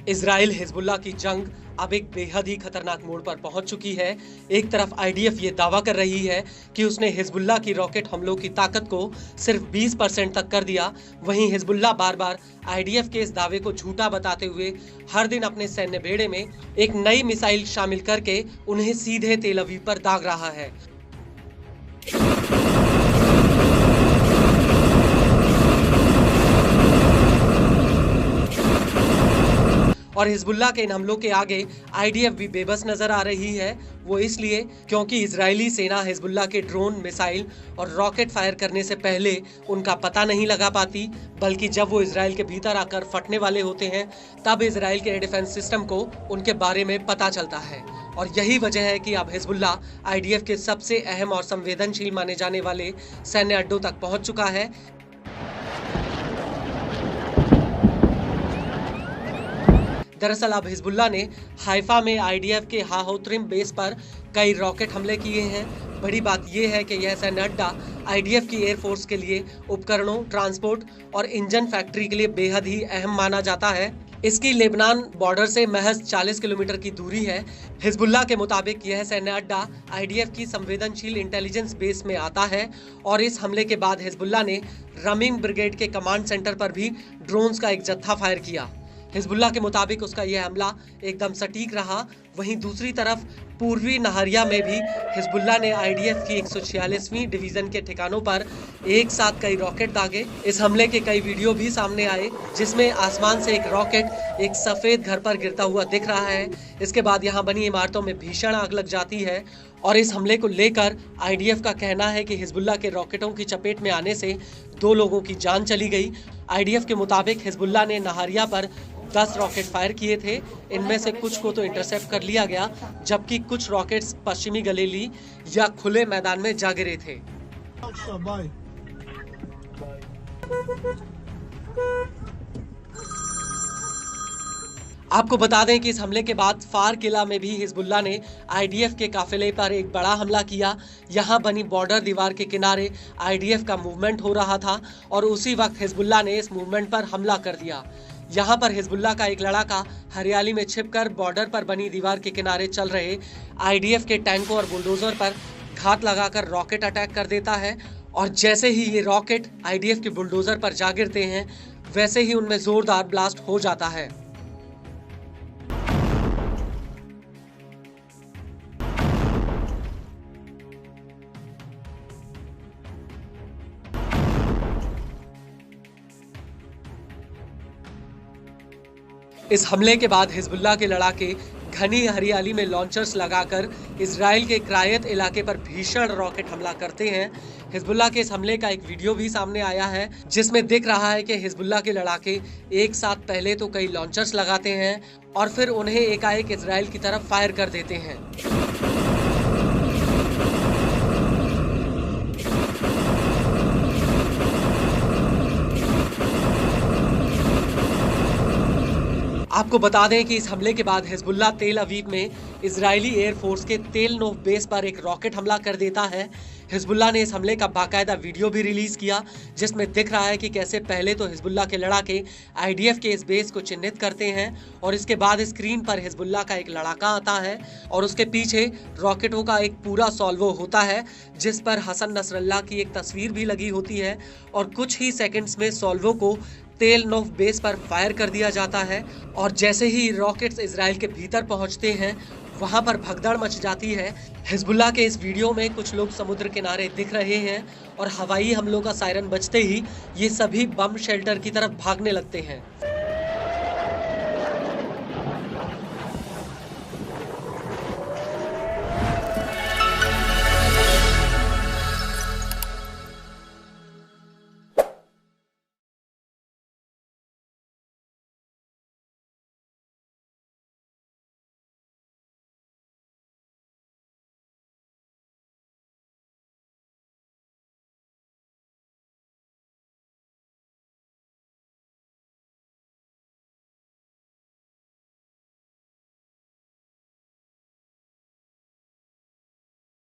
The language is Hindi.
इजराइल हिजबुल्ला की जंग अब एक बेहद ही खतरनाक मोड़ पर पहुंच चुकी है। एक तरफ आईडीएफ ये दावा कर रही है कि उसने हिजबुल्ला की रॉकेट हमलों की ताकत को सिर्फ 20% तक कर दिया। वहीं हिजबुल्ला बार बार आईडीएफ के इस दावे को झूठा बताते हुए हर दिन अपने सैन्य बेड़े में एक नई मिसाइल शामिल करके उन्हें सीधे तेल अवीव पर दाग रहा है। और हिजबुल्ला के इन हमलों के आगे आईडीएफ भी बेबस नजर आ रही है। वो इसलिए क्योंकि इजरायली सेना हिजबुल्ला के ड्रोन, मिसाइल और रॉकेट फायर करने से पहले उनका पता नहीं लगा पाती, बल्कि जब वो इजराइल के भीतर आकर फटने वाले होते हैं तब इजराइल के एयर डिफेंस सिस्टम को उनके बारे में पता चलता है। और यही वजह है कि अब हिजबुल्ला आईडीएफ के सबसे अहम और संवेदनशील माने जाने वाले सैन्य अड्डों तक पहुंच चुका है। दरअसल अब हिजबुल्ला ने हाइफा में आईडीएफ के हाहोत्रिम बेस पर कई रॉकेट हमले किए हैं। बड़ी बात यह है कि यह सैन्य अड्डा आईडीएफ की एयरफोर्स के लिए उपकरणों, ट्रांसपोर्ट और इंजन फैक्ट्री के लिए बेहद ही अहम माना जाता है। इसकी लेबनान बॉर्डर से महज 40 किलोमीटर की दूरी है। हिजबुल्ला के मुताबिक यह सैन्य अड्डा आईडीएफ की संवेदनशील इंटेलिजेंस बेस में आता है और इस हमले के बाद हिजबुल्ला ने रमीम ब्रिगेड के कमांड सेंटर पर भी ड्रोन्स का एक जत्था फायर किया। हिजबुल्ला के मुताबिक उसका यह हमला एकदम सटीक रहा। वहीं दूसरी तरफ पूर्वी नहरिया में भी हिजबुल्ला ने आईडीएफ की 146वीं डिवीजन के ठिकानों पर एक साथ कई रॉकेट दागे। इस हमले के कई वीडियो भी सामने आए जिसमें आसमान से एक रॉकेट एक सफेद घर पर गिरता हुआ दिख रहा है। इसके बाद यहां बनी इमारतों में भीषण आग लग जाती है। और इस हमले को लेकर आईडीएफ का कहना है कि हिजबुल्ला के रॉकेटों की चपेट में आने से 2 लोगों की जान चली गई। आईडीएफ के मुताबिक हिजबुल्ला ने नहरिया पर 10 रॉकेट फायर किए थे। इनमें से कुछ को तो इंटरसेप्ट कर लिया गया, जबकि कुछ रॉकेट्स पश्चिमी गलीली या खुले मैदान में जा गिरे थे। आपको बता दें कि इस हमले के बाद फार किला में भी हिजबुल्ला ने आईडीएफ के काफिले पर एक बड़ा हमला किया। यहां बनी बॉर्डर दीवार के किनारे आईडीएफ का मूवमेंट हो रहा था और उसी वक्त हिजबुल्ला ने इस मूवमेंट पर हमला कर दिया। यहां पर हिजबुल्ला का एक लड़ाका हरियाली में छिपकर बॉर्डर पर बनी दीवार के किनारे चल रहे आईडीएफ के टैंकों और बुलडोजर पर घात लगाकर रॉकेट अटैक कर देता है। और जैसे ही ये रॉकेट आईडीएफ के बुलडोजर पर जा गिरते हैं, वैसे ही उनमें जोरदार ब्लास्ट हो जाता है। इस हमले के बाद हिजबुल्ला के लड़ाके घनी हरियाली में लॉन्चर्स लगाकर इजराइल के क्रायत इलाके पर भीषण रॉकेट हमला करते हैं। हिजबुल्ला के इस हमले का एक वीडियो भी सामने आया है जिसमें दिख रहा है कि हिजबुल्ला के लड़ाके एक साथ पहले तो कई लॉन्चर्स लगाते हैं और फिर उन्हें एकाएक इजराइल की तरफ फायर कर देते हैं। आपको बता दें कि इस हमले के बाद हिजबुल्ला तेल अवीव में इजरायली एयरफोर्स के तेल नोफ बेस पर एक रॉकेट हमला कर देता है। हिजबुल्ला ने इस हमले का बाकायदा वीडियो भी रिलीज किया जिसमें दिख रहा है कि कैसे पहले तो हिजबुल्ला के लड़ाके आईडीएफ के इस बेस को चिन्हित करते हैं और इसके बाद स्क्रीन पर हिजबुल्ला का एक लड़ाका आता है और उसके पीछे रॉकेटों का एक पूरा सॉल्वो होता है जिस पर हसन नसरल्ला की एक तस्वीर भी लगी होती है और कुछ ही सेकेंड्स में सॉल्वो को तेल नोफ बेस पर फायर कर दिया जाता है। और जैसे ही रॉकेट्स इजराइल के भीतर पहुंचते हैं वहां पर भगदड़ मच जाती है। हिजबुल्ला के इस वीडियो में कुछ लोग समुद्र किनारे दिख रहे हैं और हवाई हमलों का सायरन बजते ही ये सभी बम शेल्टर की तरफ भागने लगते हैं।